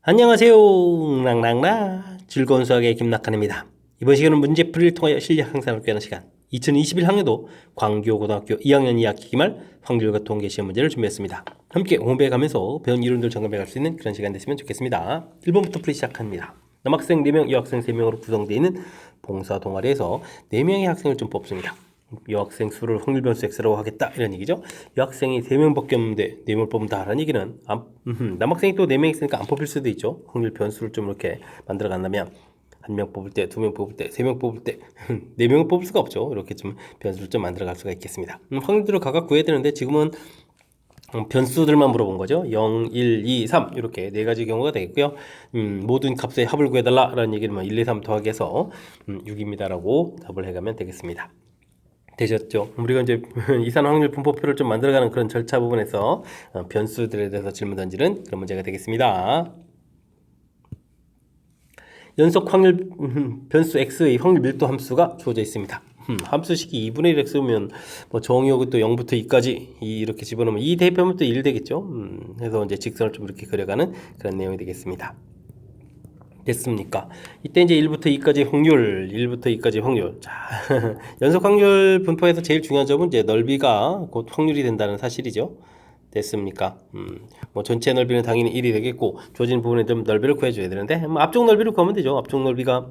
안녕하세요. 랑랑라 즐거운 수학의 김낙한입니다. 이번 시간은 문제풀이를 통하여 실력 향상을 꾀하는 시간 2021 학년도 광교고등학교 2학년 2학기 기말 확률과 통계 시험 문제를 준비했습니다. 함께 공부해 가면서 배운 이론들 점검해 갈 수 있는 그런 시간 됐으면 좋겠습니다. 1번부터 풀이 시작합니다. 남학생 4명, 여학생 3명으로 구성되어 있는 봉사 동아리에서 4명의 학생을 좀 뽑습니다. 여학생 수를 확률 변수 x라고 하겠다 이런 얘기죠. 여학생이 3명밖에 없는데 4명을 뽑는다 라는 얘기는 남학생이 또 4명 있으니까 안 뽑힐 수도 있죠. 확률 변수를 좀 이렇게 만들어 간다면 1명 뽑을 때, 2명 뽑을 때, 3명 뽑을 때 4명을 뽑을 수가 없죠. 이렇게 좀 변수를 좀 만들어 갈 수가 있겠습니다. 확률들을 각각 구해야 되는데 지금은 변수들만 물어본 거죠. 0, 1, 2, 3 이렇게 네 가지 경우가 되겠고요. 모든 값의 합을 구해달라 라는 얘기는 1, 2, 3 더하기 해서 6입니다 라고 답을 해가면 되겠습니다. 되셨죠? 우리가 이제 이산 확률 분포표를 좀 만들어가는 그런 절차 부분에서 변수들에 대해서 질문 던지는 그런 문제가 되겠습니다. 연속 확률 변수 x의 확률 밀도 함수가 주어져 있습니다. 함수식이 2분의 1 x면 뭐 정의역이 또 0부터 2까지 이렇게 집어넣으면 2 대입하면 또 1 되겠죠. 그래서 이제 직선을 좀 이렇게 그려가는 그런 내용이 되겠습니다. 됐습니까? 이때 이제 1부터 2까지 확률, 1부터 2까지 확률. 자, 연속 확률 분포에서 제일 중요한 점은 이제 넓이가 곧 확률이 된다는 사실이죠. 됐습니까? 뭐 전체 넓이는 당연히 1이 되겠고 주어진 부분에 좀 넓이를 구해줘야 되는데 뭐 앞쪽 넓이를 구하면 되죠. 앞쪽 넓이가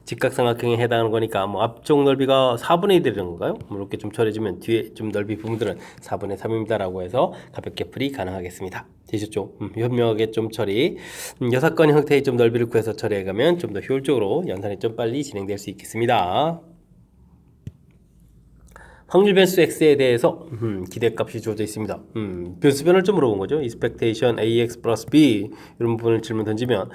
직각삼각형에 해당하는 거니까 뭐 앞쪽 넓이가 4분의 1 되는 건가요? 뭐 이렇게 좀 처리해주면 뒤에 좀 넓이 부분들은 4분의 3입니다 라고 해서 가볍게 풀이 가능하겠습니다. 되셨죠? 현명하게 좀 처리 6건 형태의 좀 넓이를 구해서 처리해가면 좀 더 효율적으로 연산이 좀 빨리 진행될 수 있겠습니다. 확률 변수 x에 대해서 기대값이 주어져 있습니다. 변수변을 좀 물어본 거죠. expectation ax 플러스 b 이런 부분을 질문 던지면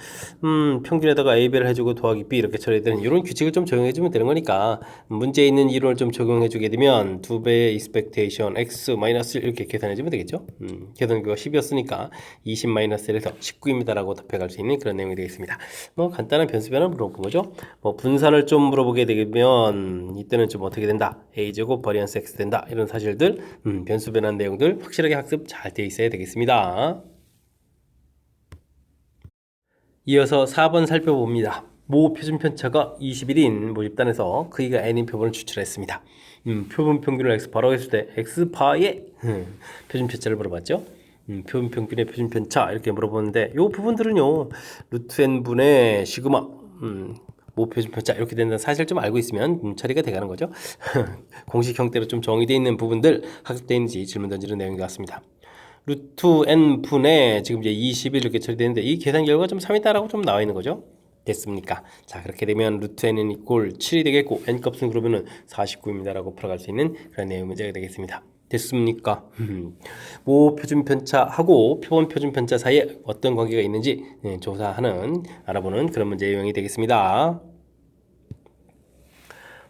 평균에다가 a배를 해주고 더하기 b 이렇게 처리되는 이런 규칙을 좀 적용해주면 되는 거니까 문제에 있는 이론을 좀 적용해주게 되면 2배의 expectation x 마이너스 1 이렇게 계산해주면 되겠죠. 계산기가 10이었으니까 20 마이너스 1에서 19입니다 라고 답해갈 수 있는 그런 내용이 되겠습니다. 뭐 간단한 변수변을 물어본 거죠. 뭐 분산을 좀 물어보게 되면 이때는 좀 어떻게 된다. a제곱 버리언스 x 된다. 이런 사실들, 변수 변환 내용들 확실하게 학습 잘 돼 있어야 되겠습니다. 이어서 4번 살펴봅니다. 모 표준 편차가 21인 모집단에서 그이가 n인 표본을 추출했습니다. 표본 평균을 x바라고 했을 때 x바의 표준 편차를 물어봤죠. 표본 평균의 표준 편차 이렇게 물어보는데 이 부분들은요 루트 n분의 시그마 모 표준 편차 이렇게 된다는 사실 좀 알고 있으면 처리가 돼가는 거죠. 공식 형태로 좀 정의되어 있는 부분들 학습되어 있는지 질문 던지는 내용인 것 같습니다. 루트 n분의 지금 이제 20일 이렇게 처리되는데 이 계산 결과가 좀 3이다라고 좀 나와 있는 거죠. 됐습니까? 자, 그렇게 되면 루트 n은 이꼴 7이 되겠고 n 값은 그러면은 49입니다 라고 풀어갈 수 있는 그런 내용 문제가 되겠습니다. 됐습니까? 모 표준 편차하고 표본 표준 편차 사이에 어떤 관계가 있는지 조사하는 알아보는 그런 문제 유형이 되겠습니다.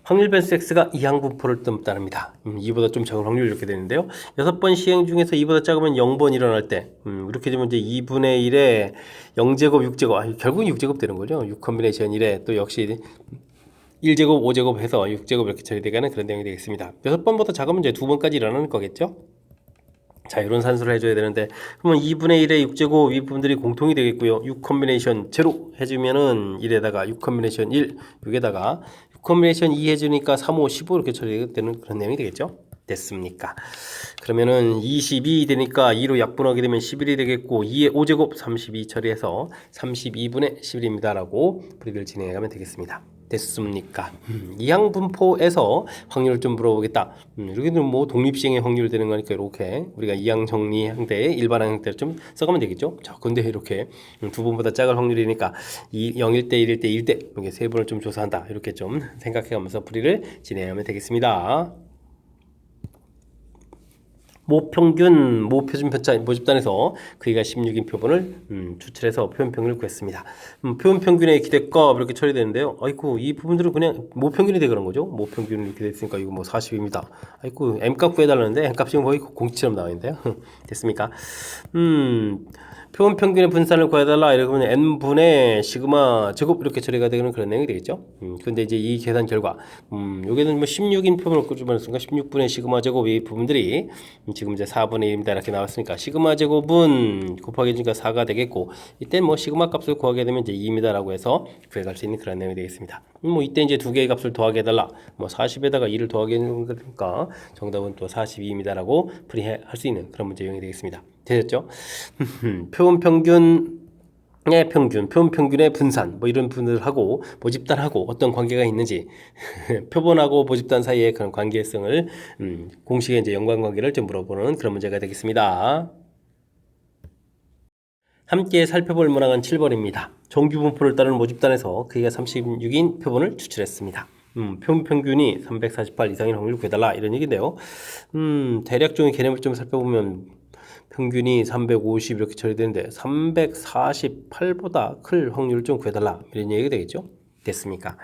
확률 변수 x가 이항분포를 따릅니다. 2보다 좀 작은 확률 이렇게 되는데요. 6번 시행 중에서 2보다 작으면 0번 일어날 때 이렇게 되면 이제 2분의 1에 0제곱 6제곱 결국은 6제곱 되는 거죠. 6 컨비네이션 1에 또 역시 1제곱 5제곱 해서 6제곱 이렇게 처리되가는 그런 내용이 되겠습니다. 6번보다 작으면 이제 2번까지 일어나는 거겠죠. 자, 이런 산수를 해줘야 되는데 그러면 2분의 1의 6제곱 이 부분들이 공통이 되겠고요. 6 컨비네이션 제로 해주면은 1에다가 6 컨비네이션 1 6에다가 6 컨비네이션 2 해주니까 3, 5, 15 이렇게 처리되는 그런 내용이 되겠죠. 됐습니까? 그러면은 22 되니까 2로 약분하게 되면 11이 되겠고 2의 5제곱 32 처리해서 32분의 11입니다 라고 풀이를 진행해가면 되겠습니다. 됐습니까? 이항분포에서 확률을 좀 물어보겠다. 여기는 뭐 독립시행의 확률 되는 거니까 이렇게 우리가 이항 정리 형태의 일반항 형태를 좀 써가면 되겠죠. 자, 근데 이렇게 두 번보다 작을 확률이니까 0일 때, 1일 때, 1대 이렇게 세 번을 좀 조사한다. 이렇게 좀 생각해가면서 풀이를 진행하면 되겠습니다. 모평균, 모표준 편차 모집단에서 그이가 16인 표본을 추출해서 표본 평균을 구했습니다. 표본 평균의 기대값 이렇게 처리되는데요. 아이고 이 부분들은 그냥 모평균이 돼 그런 거죠. 모평균이 이렇게 됐으니까 이거 뭐 40입니다. 아이고 m값 구해달라는데 m값이 거의 공치처럼 나와 있는데요. 됐습니까? 표본 평균의 분산을 구해달라 이러면 n분의 시그마 제곱 이렇게 처리가 되는 그런 내용이 되겠죠. 근데 이제 이 계산 결과 여기는 뭐 16인 표본을 끄집어냈으니까 16분의 시그마 제곱 이 부분들이 지금 이제 4분의 1입니다 이렇게 나왔으니까 시그마 제곱은 곱하기 해주니까 4가 되겠고 이때 뭐 시그마 값을 구하게 되면 이제 2입니다라고 해서 구해갈 수 있는 그런 내용이 되겠습니다. 뭐 이때 이제 두 개의 값을 더하게 해달라 뭐 40에다가 2를 더하게 해주는 거니까 정답은 또 42입니다라고 풀이할 수 있는 그런 문제 유형이 되겠습니다. 되셨죠? 표본 평균의 평균, 표본 평균의 분산 뭐 이런 분들하고 모집단하고 어떤 관계가 있는지 표본하고 모집단 사이의 그런 관계성을 공식의 이제 연관관계를 좀 물어보는 그런 문제가 되겠습니다. 함께 살펴볼 문항은 7번입니다. 정규 분포를 따르는 모집단에서 그가 36인 표본을 추출했습니다. 표본 평균이 348 이상인 확률을 구해달라 이런 얘기인데요. 대략적인 개념을 좀 살펴보면 평균이 350 이렇게 처리되는데 348보다 클 확률을 좀 구해달라 이런 얘기가 되겠죠. 됐습니까?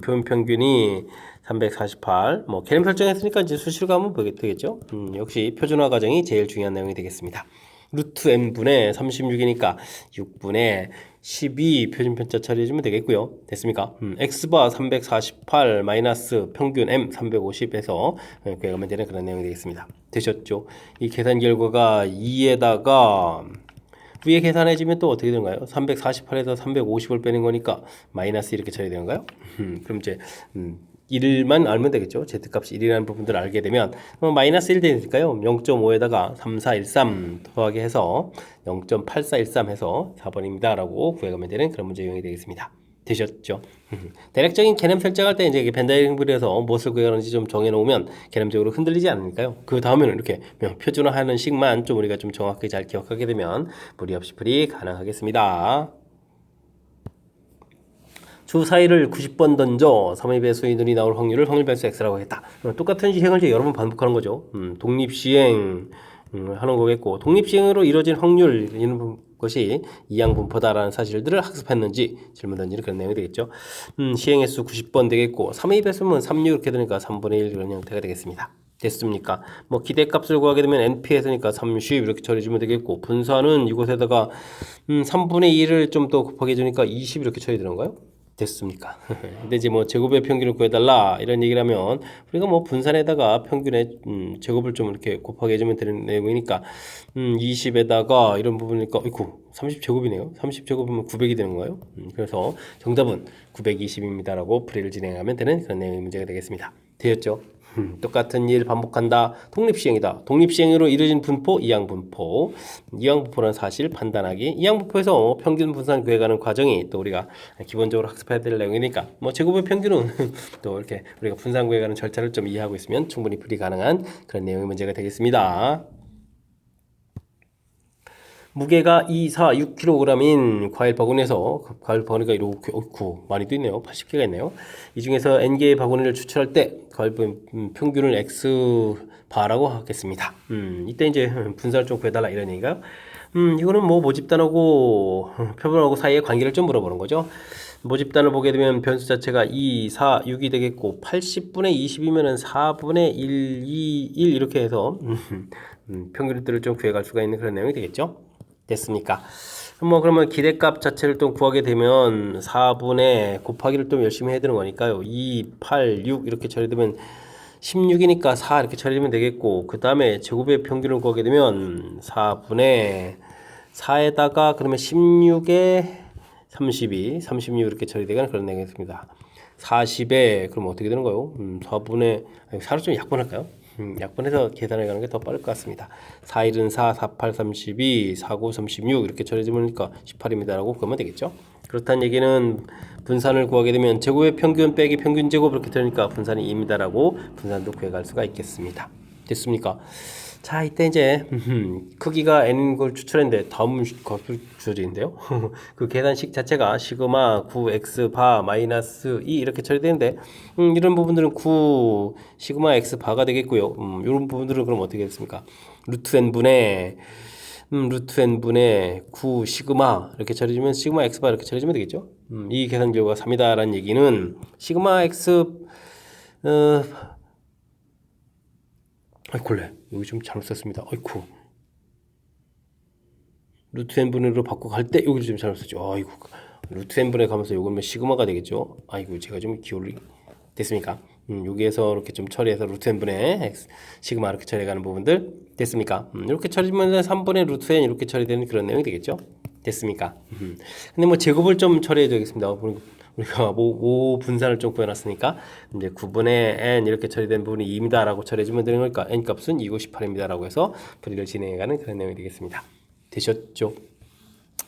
표본 평균이 348 뭐 개념 설정했으니까 이제 수식으로 가면 되겠죠. 역시 표준화 과정이 제일 중요한 내용이 되겠습니다. 루트 n분의 36이니까 6분의 12 표준편차 처리해주면 되겠고요. 됐습니까? x바 348 마이너스 평균 m 350에서 구해가면 되는 그런 내용이 되겠습니다. 되셨죠? 이 계산 결과가 2에다가 위에 계산해주면 또 어떻게 되는가요? 348에서 350을 빼는 거니까 마이너스 이렇게 처리되는가요? 그럼 이제 1만 알면 되겠죠. z값이 1이라는 부분들을 알게 되면 마이너스 1 되니까요. 0.5에다가 3413 더하게 해서 0.8413 해서 4번입니다. 라고 구해가면 되는 그런 문제 유형이 되겠습니다. 되셨죠? 대략적인 개념 설정할 때 이제 벤다이어그램 그려서 무엇을 구해가는지 좀 정해놓으면 개념적으로 흔들리지 않으니까요. 그 다음에는 이렇게 표준화하는 식만 좀 우리가 좀 정확하게 잘 기억하게 되면 무리 없이 풀이 가능하겠습니다. 주 사이를 90번 던져 3의 배수의 눈이 나올 확률을 확률 배수 x라고 했다. 똑같은 시행을 이제 여러 번 반복하는 거죠. 독립시행 하는 거겠고 독립시행으로 이루어진 확률 이런 것이 이항분포다라는 사실들을 학습했는지 질문 던지는 그런 내용이 되겠죠. 시행 횟수 90번 되겠고 3의 배수면 36 이렇게 되니까 3분의 1 그런 형태가 되겠습니다. 됐습니까? 뭐 기대값을 구하게 되면 NP에서니까 30 이렇게 처리해주면 되겠고 분산은 이곳에다가 3분의 1을 좀 더 곱하게 해주니까 20 이렇게 처리되는가요? 됐습니까? 근데 이제 뭐 제곱의 평균을 구해달라 이런 얘기를 하면 우리가 뭐 분산에다가 평균의 제곱을 좀 이렇게 곱하게 해주면 되는 내용이니까 20에다가 이런 부분이니까 어이쿠 30제곱이네요. 30제곱이면 900이 되는 거예요. 그래서 정답은 920입니다 라고 풀이를 진행하면 되는 그런 내용의 문제가 되겠습니다. 되었죠? 똑같은 일 반복한다. 독립시행이다. 독립시행으로 이루어진 분포, 이항분포. 이항분포라는 사실 판단하기. 이항분포에서 평균 분산 구해가는 과정이 또 우리가 기본적으로 학습해야 될 내용이니까 뭐 제곱의 평균은 또 이렇게 우리가 분산 구해가는 절차를 좀 이해하고 있으면 충분히 풀이 가능한 그런 내용의 문제가 되겠습니다. 무게가 2, 4, 6kg인 과일 바구니에서 과일 바구니가 이렇게 많이 또 있네요. 80개가 있네요. 이 중에서 n개의 바구니를 추출할 때 과일 평균을 x바라고 하겠습니다. 이때 이제 분산을 좀 구해달라 이런 얘기가. 이거는 뭐 모집단하고 표본하고 사이의 관계를 좀 물어보는 거죠. 모집단을 보게 되면 변수 자체가 2, 4, 6이 되겠고 80분의 20이면은 4분의 1, 2, 1 이렇게 해서 평균들을 좀 구해갈 수가 있는 그런 내용이 되겠죠. 됐습니까? 뭐 그러면 기대값 자체를 또 구하게 되면 4분의 곱하기를 좀 열심히 해야 되는 거니까요. 2, 8, 6 이렇게 처리되면 16이니까 4 이렇게 처리되면 되겠고 그 다음에 제곱의 평균을 구하게 되면 4분의 4에다가 그러면 16에 32, 36 이렇게 처리되는 그런 내용이겠습니다. 40에 그럼 어떻게 되는 거요? 4분의 4로 좀 약분할까요? 약분해서 계산해 가는 게 더 빠를 것 같습니다. 4일은 4, 4, 8, 32, 4, 9, 36 이렇게 처리해주니까 18입니다 라고 그러면 되겠죠. 그렇다는 얘기는 분산을 구하게 되면 제곱의 평균 빼기 평균 제곱 이렇게 되니까 분산이 2입니다 라고 분산도 구해갈 수가 있겠습니다. 됐습니까? 자, 이때 이제 크기가 n인 걸 추출했는데 다음 거풀줄인데요. 그 계산식 자체가 시그마 9x 바 마이너스 2 이렇게 처리되는데 이런 부분들은 9 시그마 x 바가 되겠고요. 이런 부분들은 그럼 어떻게 됐습니까? 루트 n분의 9 시그마 이렇게 처리해주면 시그마 x 바 이렇게 처리해주면 되겠죠. 이 계산 결과가 3이다라는 얘기는 시그마 x 아이콜레 여기 좀 잘못 썼습니다. 아이쿠 루트 n분의로 바꿔 갈 때 여기를 좀 잘못 썼죠. 아이고 루트 n분의 가면서 요건 뭐 시그마가 되겠죠. 아이고 제가 좀 기울이 됐습니까? 여기에서 이렇게 좀 처리해서 루트 n분의 x 시그마 이렇게 처리해가는 부분들 됐습니까? 이렇게 처리하면 3분의 루트 n 이렇게 처리되는 그런 내용이 되겠죠. 됐습니까? 근데 뭐 제곱을 좀 처리해 줘야겠습니다. 우리가 모 분산을 좀 구해놨으니까 이제 9분의 n 이렇게 처리된 부분이 2입니다 라고 처리해주면 되는 거니까 n 값은 258입니다 라고 해서 풀이를 진행해가는 그런 내용이 되겠습니다. 되셨죠?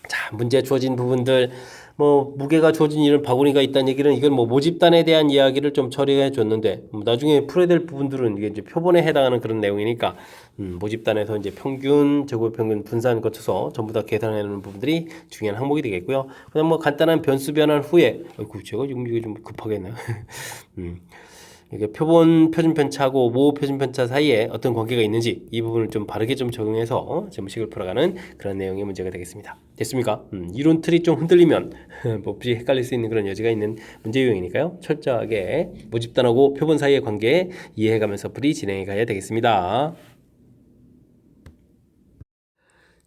자, 문제 주어진 부분들 뭐 무게가 주어진 이런 바구니가 있다는 얘기는 이건 뭐 모집단에 대한 이야기를 좀 처리해 줬는데 나중에 풀어야 될 부분들은 이게 이제 표본에 해당하는 그런 내용이니까 모집단에서 이제 평균, 제곱 평균 분산 거쳐서 전부 다 계산해 놓는 부분들이 중요한 항목이 되겠고요. 그다음 뭐 간단한 변수 변환 후에 아이고 제가 지금 이게 좀 급하게 했나요? 이게 표본 표준 편차하고 모 표준 편차 사이에 어떤 관계가 있는지 이 부분을 좀 바르게 좀 적용해서 제문식을 풀어가는 그런 내용의 문제가 되겠습니다. 됐습니까? 이론 틀이 좀 흔들리면 몹시 헷갈릴 수 있는 그런 여지가 있는 문제 유형이니까요. 철저하게 모집단하고 표본 사이의 관계 이해해가면서 풀이 진행해 가야 되겠습니다.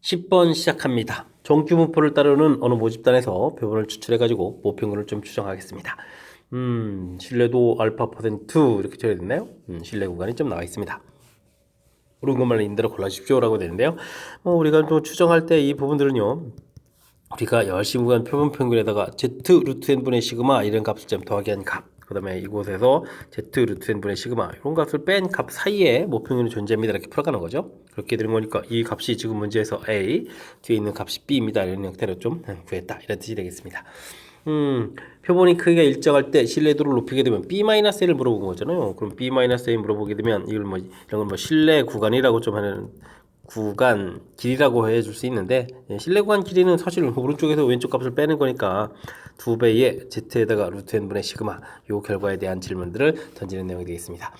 10번 시작합니다. 정규분포를 따르는 어느 모집단에서 표본을 추출해가지고 모평균을 좀 추정하겠습니다. 신뢰도 알파 퍼센트 이렇게 처리됐나요? 신뢰 구간이 좀 나와 있습니다. 옳은 것만 임대로 골라주십시오 라고 되는데요. 우리가 좀 추정할 때 이 부분들은요. 우리가 열심히 구간 표본 평균에다가 z 루트 n분의 시그마 이런 값을 좀 더하기 한 값. 그 다음에 이곳에서 z 루트 n분의 시그마 이런 값을 뺀 값 사이에 모평균이 존재합니다. 이렇게 풀어가는 거죠. 그렇게 되는 거니까 이 값이 지금 문제에서 A, 뒤에 있는 값이 B입니다. 이런 형태로 좀 구했다. 이런 뜻이 되겠습니다. 표본이 크기가 일정할 때 신뢰도를 높이게 되면 B-A를 물어본 거잖아요. 그럼 B-A 물어보게 되면 이걸 뭐 이런 건 뭐 신뢰 구간이라고 좀 하는 구간 길이라고 해줄 수 있는데 신뢰 구간 길이는 사실 오른쪽에서 왼쪽 값을 빼는 거니까 2배의 z에다가 루트 n분의 시그마 요 결과에 대한 질문들을 던지는 내용이 되겠습니다.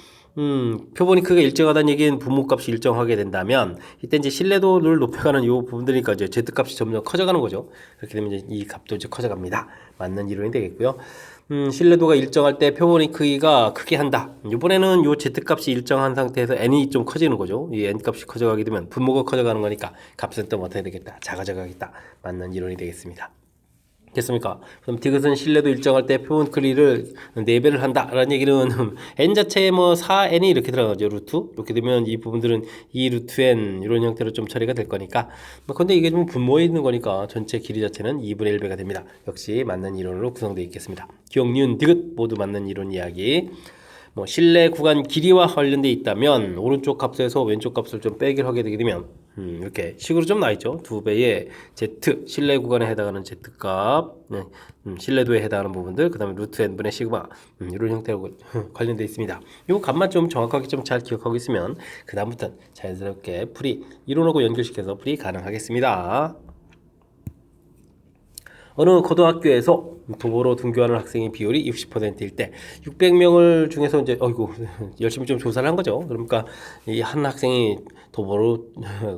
표본이 크기가 일정하다는 얘기는 분모값이 일정하게 된다면 이때 이제 신뢰도를 높여가는 이 부분들이니까 이제 z값이 점점 커져가는 거죠. 그렇게 되면 이제 이 값도 이제 커져갑니다. 맞는 이론이 되겠고요. 신뢰도가 일정할 때 표본의 크기가 크게 한다. 이번에는 요 z값이 일정한 상태에서 n이 좀 커지는 거죠. 이 n값이 커져가게 되면 분모가 커져가는 거니까 값은 또 어떻게 되겠다. 작아져가겠다. 맞는 이론이 되겠습니다. 됐습니까? 그럼 디귿은 신뢰도 일정할 때 표본 크기를 4배를 한다라는 얘기는 n 자체에 뭐 4n이 이렇게 들어가죠. 루트. 이렇게 되면 이 부분들은 2 루트 n 이런 형태로 좀 처리가 될 거니까 근데 이게 좀 분모에 있는 거니까 전체 길이 자체는 2분의 1배가 됩니다. 역시 맞는 이론으로 구성되어 있겠습니다. 기억, 니은, 디귿 모두 맞는 이론 이야기. 신뢰 구간 길이와 관련되어 있다면 오른쪽 값에서 왼쪽 값을 좀 빼기를 하게 되게 되면 이렇게 식으로 좀 나있죠. 2배의 z 신뢰 구간에 해당하는 z값 신뢰도에 해당하는 부분들 그 다음에 루트 n분의 시그마 이런 형태로 관련되어 있습니다. 이 값만 좀 정확하게 좀 잘 기억하고 있으면 그 다음부터는 자연스럽게 풀이 이론하고 연결시켜서 풀이 가능하겠습니다. 어느 고등학교에서 도보로 등교하는 학생의 비율이 60%일 때 600명을 중에서 이제 열심히 좀 조사를 한 거죠. 그러니까 이 한 학생이 도보로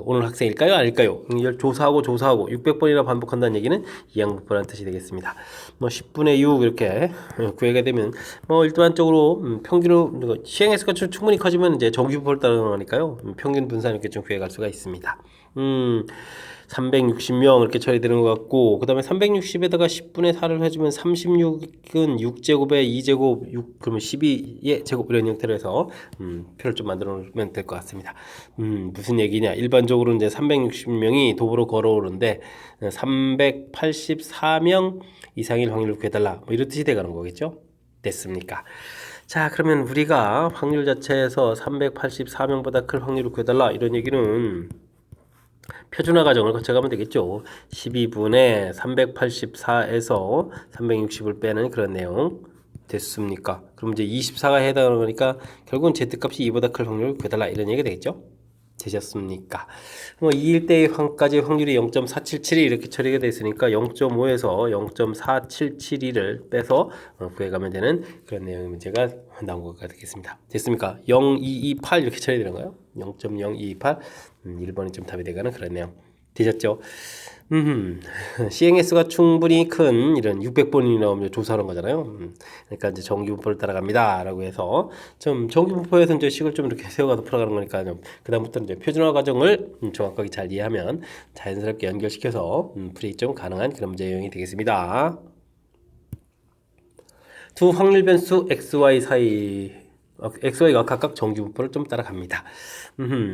오는 학생일까요? 아닐까요? 이걸 조사하고 600번이나 반복한다는 얘기는 이양분포라는 뜻이 되겠습니다. 10분의 6 이렇게 구하게 되면 일반적으로 평균으로 시행횟수가 충분히 커지면 이제 정규분포를 따르는 거니까요. 평균 분산 이렇게 좀 구해갈 수가 있습니다. 360명 이렇게 처리되는 것 같고 그 다음에 360에다가 10분의 4를 해주면 36은 6제곱에 2제곱 6 그러면 12의 제곱 이런 형태로 해서 표를 좀 만들어 놓으면 될 것 같습니다. 무슨 얘기냐 일반적으로 이제 360명이 도보로 걸어오는데 384명 이상일 확률을 구해달라 이런 뜻이 돼가는 거겠죠. 됐습니까? 자 그러면 우리가 확률 자체에서 384명보다 클 확률을 구해달라 이런 얘기는 표준화 과정을 거쳐가면 되겠죠. 12분의 384에서 360을 빼는 그런 내용 됐습니까? 그럼 이제 24가 해당하는 거니까 결국은 z값이 2보다 클 확률을 구해달라 이런 얘기가 되겠죠. 되셨습니까? 2일 때까지 확률이 0.477이 이렇게 처리가 되어 있으니까 0.5에서 0.4772를 빼서 구해가면 되는 그런 내용의 문제가 나온 것 같겠습니다. 됐습니까? 0.228 이렇게 처리되는 거예요. 0.0228 1번이 좀 답이 되가는 그런 내용 되셨죠? CNS가 충분히 큰 이런 600번이 나오면 조사하는 거잖아요. 그러니까 이제 정기분포를 따라갑니다라고 해서 좀 정기분포에서 이제 식을 좀 이렇게 세워가서 풀어가는 거니까 그다음부터 이제 표준화 과정을 정확하게 잘 이해하면 자연스럽게 연결시켜서 풀이 좀 가능한 그런 문제 유형이 되겠습니다. 두 확률 변수 XY 사이 XY가 각각 정기분포를 좀 따라갑니다.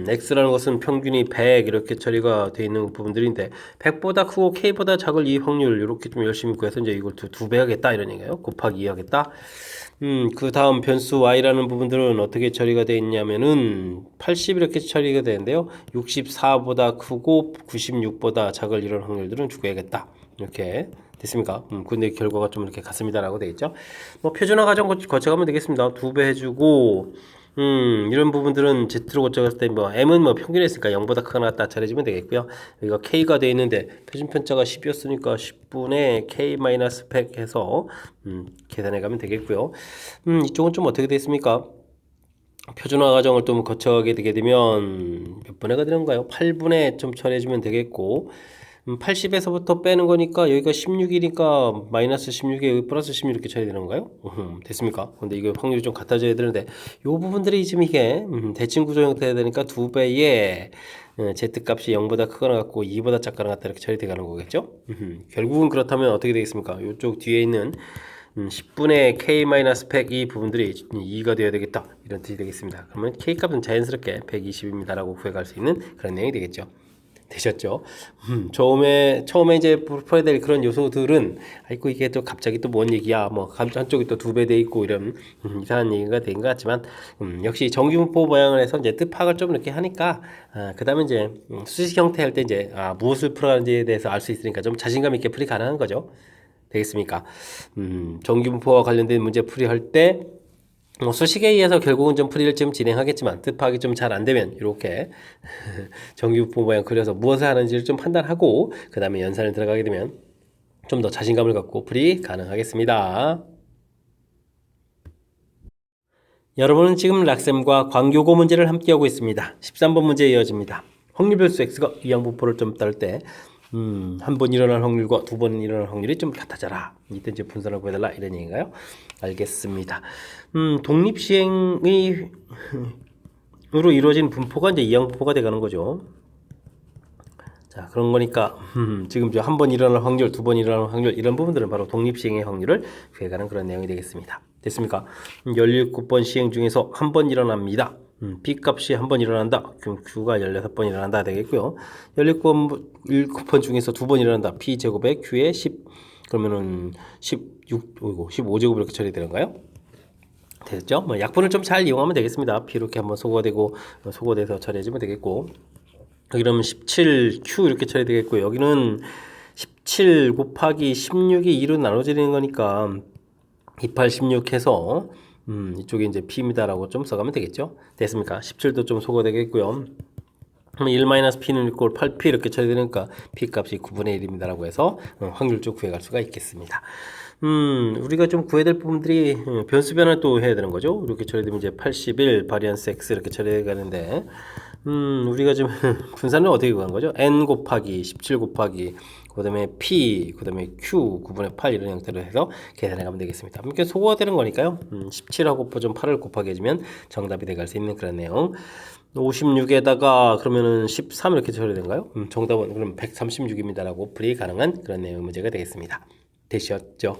X라는 것은 평균이 100 이렇게 처리가 되어 있는 부분들인데 100보다 크고 K보다 작을 이 확률 이렇게 좀 열심히 구해서 이제 이걸 두 배 하겠다 이런 얘기예요. 곱하기 2 하겠다. 그 다음 변수 Y라는 부분들은 어떻게 처리가 되어 있냐면은 80 이렇게 처리가 되는데요. 64보다 크고 96보다 작을 이런 확률들은 구해야겠다. 이렇게 됐습니까? 근데 결과가 좀 이렇게 같습니다라고 되어 있죠. 뭐 표준화 과정 거쳐가면 되겠습니다. 2배 해주고 이런 부분들은 Z로 거쳐갔을 때 뭐 M은 뭐 평균에 있으니까 0보다 크거나 같다 처리해주면 되겠고요. 여기가 K가 되어 있는데 표준 편차가 10이었으니까 10분의 K-100 해서 계산해 가면 되겠고요. 이쪽은 좀 어떻게 되어 있습니까? 표준화 과정을 좀 거쳐가게 되게 되면 몇 분의가 되는가요? 8분의 좀 처리해주면 되겠고 80에서부터 빼는 거니까 여기가 16이니까 마이너스 16에 여기 플러스 16 이렇게 처리 되는 건가요? 됐습니까? 근데 이거 확률이 좀 같아져야 되는데 요 부분들이 지금 이게 대칭 구조 형태가 되니까 2배의 Z값이 0보다 크거나 같고 2보다 작거나 같다 이렇게 처리돼 가는 거겠죠? 결국은 그렇다면 어떻게 되겠습니까? 이쪽 뒤에 있는 10분의 K-100 이 부분들이 2가 되어야 되겠다 이런 뜻이 되겠습니다. 그러면 K값은 자연스럽게 120입니다 라고 구해갈 수 있는 그런 내용이 되겠죠. 되셨죠? 처음에 이제 풀어야 될 그런 요소들은 아이고 이게 또 갑자기 또 뭔 얘기야 뭐 한쪽이 또 2배 돼 있고 이런 이상한 얘기가 된 것 같지만 역시 정기분포 모양을 해서 이제 뜻 파악을 좀 이렇게 하니까 그 다음에 이제 수식 형태 할 때 이제 무엇을 풀어가는지에 대해서 알 수 있으니까 좀 자신감 있게 풀이 가능한 거죠. 되겠습니까? 정기분포와 관련된 문제 풀이할 때 수식에 의해서 결국은 좀 풀이를 좀 진행하겠지만 뜻 파악이 좀 잘 안 되면 이렇게 정기분포 모양 그려서 무엇을 하는지를 좀 판단하고 그 다음에 연산을 들어가게 되면 좀 더 자신감을 갖고 풀이 가능하겠습니다. 여러분은 지금 락셈과 광교고 문제를 함께하고 있습니다. 13번 문제 이어집니다. 확률별수 x가 이항분포를 좀 따를 때 한 번 일어날 확률과 두 번 일어날 확률이 좀 같아져라. 이때 이제 분산을 구해달라 이런 얘기인가요? 알겠습니다. 독립시행의 으로 이루어진 분포가 이제 이항분포가 돼가는 거죠. 자, 그런 거니까 지금 한 번 일어날 확률, 두 번 일어날 확률 이런 부분들은 바로 독립시행의 확률을 구해가는 그런 내용이 되겠습니다. 됐습니까? 17번 시행 중에서 한 번 일어납니다. B값이 한 번 일어난다. 그럼 Q가 16번 일어난다 되겠고요. 17번 중에서 두 번 일어난다. P제곱에 Q에 10 그러면은 15제곱 이렇게 처리되는가요? 됐죠? 뭐 약분을 좀 잘 이용하면 되겠습니다. P 이렇게 한번 소거되고 소거돼서 처리해주면 되겠고 여기는 17Q 이렇게 처리되겠고 여기는 17 곱하기 16이 2로 나눠지는 거니까 28, 16 해서 이쪽에 이제 P입니다라고 좀 써가면 되겠죠? 됐습니까? 17도 좀 소거되겠고요. 1-P는 이꼴 8P 이렇게 처리되니까 P값이 9분의 1입니다라고 해서 확률 쪽 구해갈 수가 있겠습니다. 우리가 좀 구해야 될 부분들이 변수 변환을 또 해야 되는 거죠. 이렇게 처리되면 이제 81 바리안스 X 이렇게 처리되가는데 우리가 지금 분산을 어떻게 구하는 거죠? N 곱하기 17 곱하기 그 다음에 P 그 다음에 Q 9분의 8 이런 형태로 해서 계산해 가면 되겠습니다. 이렇게 소거되는 거니까요. 17하고 8을 곱하기 해주면 정답이 돼갈 수 있는 그런 내용. 56에다가 그러면은 13 이렇게 처리된가요? 정답은 그럼 136입니다라고 풀이 가능한 그런 내용 문제가 되겠습니다. 되셨죠?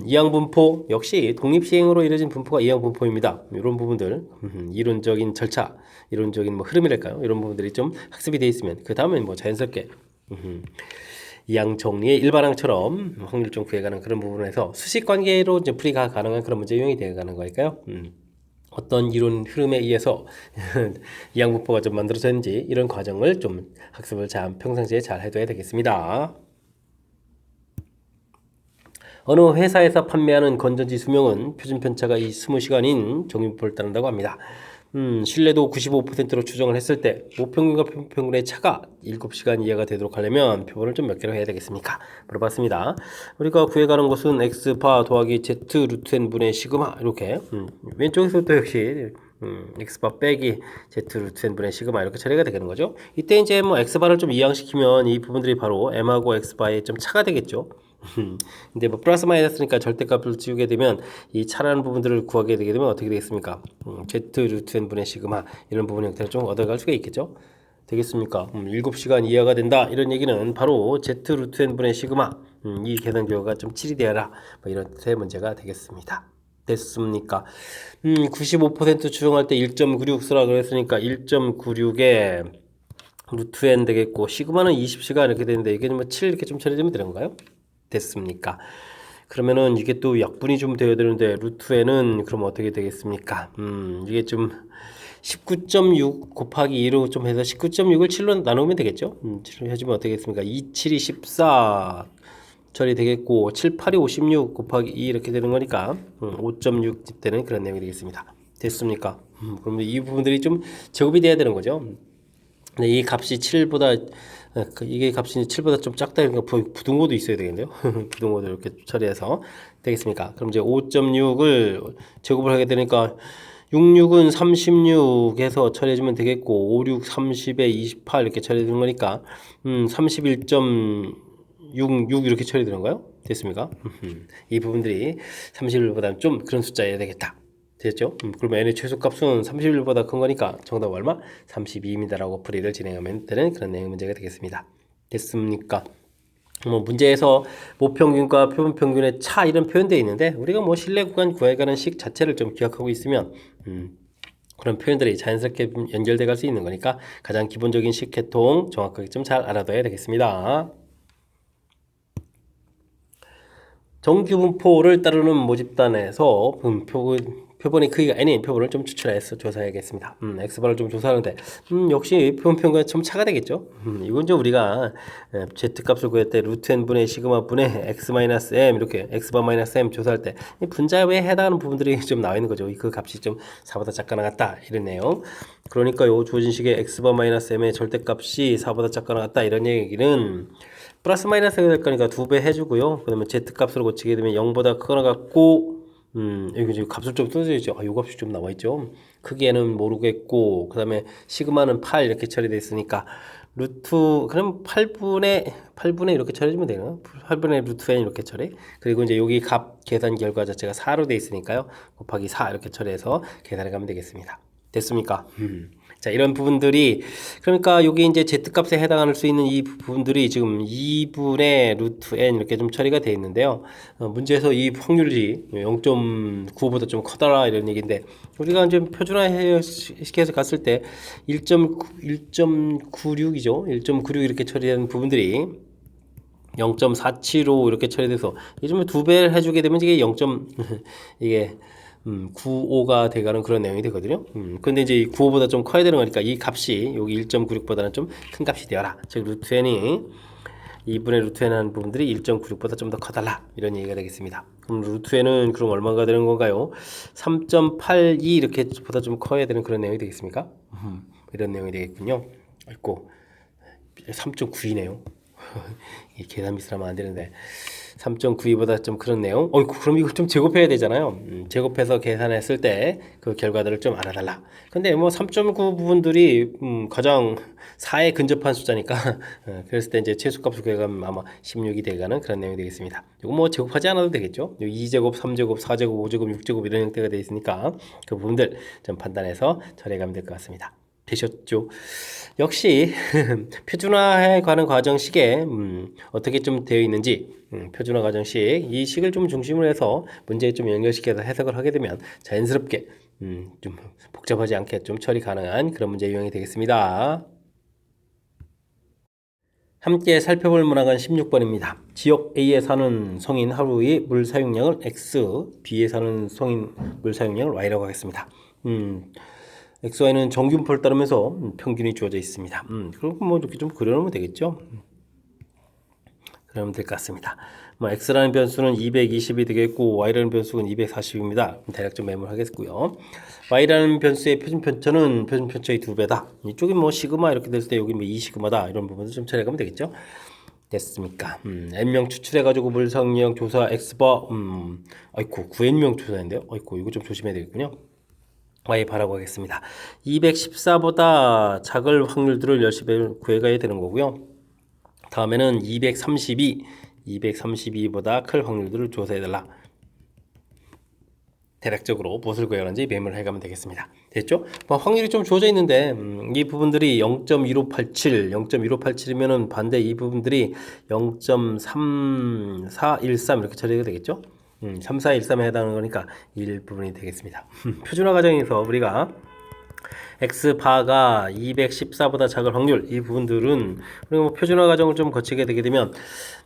이항분포 역시 독립시행으로 이루어진 분포가 이항분포입니다. 이런 부분들 이론적인 절차, 이론적인 뭐 흐름이랄까요? 이런 부분들이 좀 학습이 돼 있으면 그 다음엔 뭐 자연스럽게 이항 정리의 일반항처럼 확률 좀 구해가는 그런 부분에서 수식 관계로 이제 풀이가 가능한 그런 문제 유형이 되어가는 거니까요. 어떤 이론 흐름에 의해서 이항분포가 좀 만들어졌는지 이런 과정을 좀 학습을 평상시에 잘 해둬야 되겠습니다. 어느 회사에서 판매하는 건전지 수명은 표준 편차가 20시간인 정기분포를 따른다고 합니다. 신뢰도 95%로 추정을 했을 때 모평균과 평균의 차가 7시간 이하가 되도록 하려면 표본을 좀 몇 개로 해야 되겠습니까? 물어봤습니다. 우리가 구해가는 것은 x바 더하기 z 루트 n 분의 시그마 이렇게 왼쪽에서부터 역시 x바 빼기 z 루트 n분의 시그마 이렇게 처리가 되는 거죠. 이때 이제 뭐 x바를 좀 이항시키면 이 부분들이 바로 m하고 x바의 좀 차가 되겠죠. 근데 뭐 플러스 마이너스니까 절대값을 지우게 되면 이 차라는 부분들을 구하게 되게 되면 어떻게 되겠습니까? z 루트 n분의 시그마 이런 부분 형태를 좀 얻어갈 수가 있겠죠. 되겠습니까? 7시간 이하가 된다 이런 얘기는 바로 z 루트 n분의 시그마 이 계산 결과가 좀 7이 되어라 뭐 이런 뜻의 문제가 되겠습니다. 됐습니까? 95% 추정할 때 1.96 쓰라 그랬으니까 1.96에 루트 n 되겠고 시그마는 20시간 이렇게 되는데 이게 뭐 7 이렇게 좀 처리되면 되는 건가요? 됐습니까? 그러면은 이게 또 약분이 좀 되어야 되는데 루트 n은 그럼 어떻게 되겠습니까? 이게 좀 19.6 곱하기 2로 좀 해서 19.6을 7로 나누면 되겠죠? 7로 해주면 어떻게 되겠습니까? 2, 7이 14 처리 되겠고 7, 8이 56 곱하기 2 이렇게 되는 거니까 5.6 되는 그런 내용이 되겠습니다. 됐습니까? 그러면 이 부분들이 좀 제곱이 돼야 되는 거죠. 근데 이 값이 7보다 이게 값이 7보다 좀 작다 그러니까 부등호도 있어야 되겠네요. 부등호도 이렇게 처리해서 되겠습니까? 그럼 이제 5.6을 제곱을 하게 되니까 66은 36에서 처리해주면 되겠고 5, 6, 30에 28 이렇게 처리되는 거니까 31.66 이렇게 처리되는 거예요? 됐습니까? 이 부분들이 31보다는 좀 그런 숫자여야 되겠다. 됐죠? 그러면 n의 최소값은 31보다 큰 거니까 정답 얼마? 32입니다라고 풀이를 진행하면 되는 그런 내용 문제가 되겠습니다. 됐습니까? 뭐 문제에서 모평균과 표본평균의 차 이런 표현되어 있는데 우리가 뭐 실내 구간 구해가는 식 자체를 좀 기억하고 있으면 그런 표현들이 자연스럽게 연결돼 갈 수 있는 거니까 가장 기본적인 식 계통 정확하게 좀 잘 알아둬야 되겠습니다. 정규분포를 따르는 모집단에서 표본의 크기가 n인 표본을 좀 추출해서 조사해야겠습니다. x바를 좀 조사하는데 역시 표본평균과 좀 차가 되겠죠. 이건 좀 우리가 z값을 구할 때 루트 n분의 시그마 분의 x-m 이렇게 x바 마이너스 m 조사할 때 분자에 해당하는 부분들이 좀 나와 있는 거죠. 그 값이 좀 4보다 작거나 같다 이런 내용. 그러니까 요 주어진 식의 x바 마이너스 m의 절대값이 4보다 작거나 같다 이런 얘기는 플러스 마이너스가 될 거니까 2배 해주고요. 그다음에 z값으로 고치게 되면 0보다 크거나 같고 여기 지금 값을 좀 써져 있죠. 요 값이 좀 나와 있죠. 크기에는 모르겠고 그다음에 시그마는 8 이렇게 처리되어 있으니까 루트 그럼 8분의 이렇게 처리해주면 되나? 8분의 루트 n 이렇게 처리. 그리고 이제 여기 값 계산 결과 자체가 4로 되어 있으니까요. 곱하기 4 이렇게 처리해서 계산해 가면 되겠습니다. 됐습니까? 자, 이런 부분들이 그러니까 여기 이제 z값에 해당할 수 있는 이 부분들이 지금 2분의 루트 n 이렇게 좀 처리가 되어 있는데요. 문제에서 이 확률이 0.95보다 좀 커다라 이런 얘기인데 우리가 이제 표준화 시켜서 갔을 때 1.96이죠. 1.96 이렇게 처리된 부분들이 0.475 이렇게 처리돼서 요즘에 2배를 해주게 되면 이게 0. 이게 95가 돼가는 그런 내용이 되거든요. 근데 이제 95보다 좀 커야 되는 거니까 이 값이 여기 1.96보다는 좀 큰 값이 되어라. 즉 루트 n이 2분의 루트 n 하는 부분들이 1.96보다 좀 더 커달라 이런 얘기가 되겠습니다. 그럼 루트 n은 그럼 얼마가 되는 건가요? 3.82 이렇게 보다 좀 커야 되는 그런 내용이 되겠습니까? 이런 내용이 되겠군요. 아이고 3.9이네요. 이 계산 미스하면 안 되는데 3.92보다 좀 그런 내용. 그럼 이걸 좀 제곱해야 되잖아요. 제곱해서 계산했을 때 그 결과들을 좀 알아달라. 근데 뭐 3.9 부분들이 가장 4에 근접한 숫자니까 그랬을 때 이제 최소값을 구해가면 아마 16이 돼가는 그런 내용이 되겠습니다. 이거 뭐 제곱하지 않아도 되겠죠. 2제곱, 3제곱, 4제곱, 5제곱, 6제곱 이런 형태가 되어 있으니까 그 부분들 좀 판단해서 처리해가면 될 것 같습니다. 되셨죠? 역시 표준화해 가는 과정식에 어떻게 좀 되어 있는지 표준화 과정식 이 식을 좀 중심으로 해서 문제에 좀 연결시켜서 해석을 하게 되면 자연스럽게 좀 복잡하지 않게 좀 처리 가능한 그런 문제 유형이 되겠습니다. 함께 살펴볼 문항은 16번입니다. 지역 A에 사는 성인 하루의 물 사용량을 X, B에 사는 성인 물 사용량을 Y라고 하겠습니다. XY는 정규분포를 따르면서 평균이 주어져 있습니다. 그리고 뭐 이렇게 좀 그려놓으면 되겠죠. 그러면 될 것 같습니다. 뭐 X라는 변수는 220이 되겠고 Y라는 변수는 240입니다. 대략 좀 메모하겠고요. Y라는 변수의 표준 편차는 표준 편차의 2배다. 이쪽이 뭐 시그마 이렇게 됐을 때 여기 뭐 2시그마다 이런 부분을 좀 처리하면 되겠죠. 됐습니까? n명 추출해가지고 물사용량 조사 X바 아이고 9n명 조사인데요. 아이고 이거 좀 조심해야 되겠군요. y 바라고 하겠습니다. 214보다 작을 확률들을 열심히 구해가야 되는 거고요. 다음에는 232보다 클 확률들을 조사해달라. 대략적으로 무엇을 구해가는지 메모를 해가면 되겠습니다. 됐죠? 뭐 확률이 좀 주어져 있는데 이 부분들이 0.1587, 0.1587이면은 반대 이 부분들이 0.3413 이렇게 처리가 되겠죠? 3413에 해당하는 거니까 이 일부분이 되겠습니다. 표준화 과정에서 우리가 x바가 214보다 작을 확률 이 부분들은 우리가 뭐 표준화 과정을 좀 거치게 되게 되면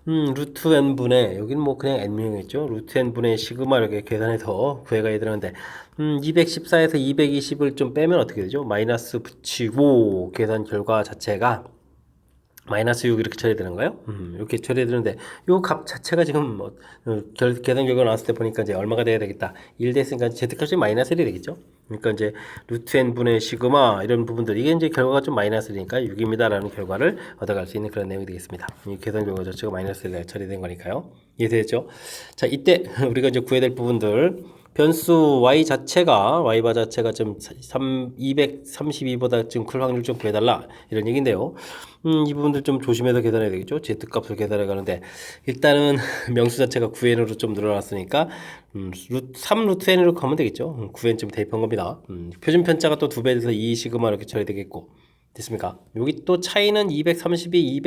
루트 n분의 여기는 뭐 그냥 n명이겠죠. 루트 n분의 시그마 이렇게 계산해서 구해가야 되는데 214에서 220을 좀 빼면 어떻게 되죠? 마이너스 붙이고 계산 결과 자체가 마이너스 6 이렇게 처리되는가요? 이렇게 처리되는데 요 값 자체가 지금 뭐 계산 결과 나왔을 때 보니까 이제 얼마가 돼야 되겠다. 1 됐으니까 z값이 마이너스 1이 되겠죠. 그러니까 이제 루트 n분의 시그마 이런 부분들 이게 이제 결과가 좀 마이너스 1이니까 6입니다라는 결과를 얻어갈 수 있는 그런 내용이 되겠습니다. 이 계산 결과 자체가 마이너스 1에 처리된 거니까요. 이해되죠? 자, 이때 우리가 이제 구해야 될 부분들 변수 y 자체가 y바 자체가 좀 232보다 좀 클 확률 좀 구해달라 이런 얘기인데요. 이 부분들 좀 조심해서 계산해야 되겠죠. z 값을 계산해 가는데 일단은 명수 자체가 9n으로 좀 늘어났으니까 3루트 n으로 가면 되겠죠. 9n쯤 대입한 겁니다. 표준 편차가 또 2배 돼서 2 시그마 이렇게 처리되겠고 됐습니까? 여기 또 차이는 232,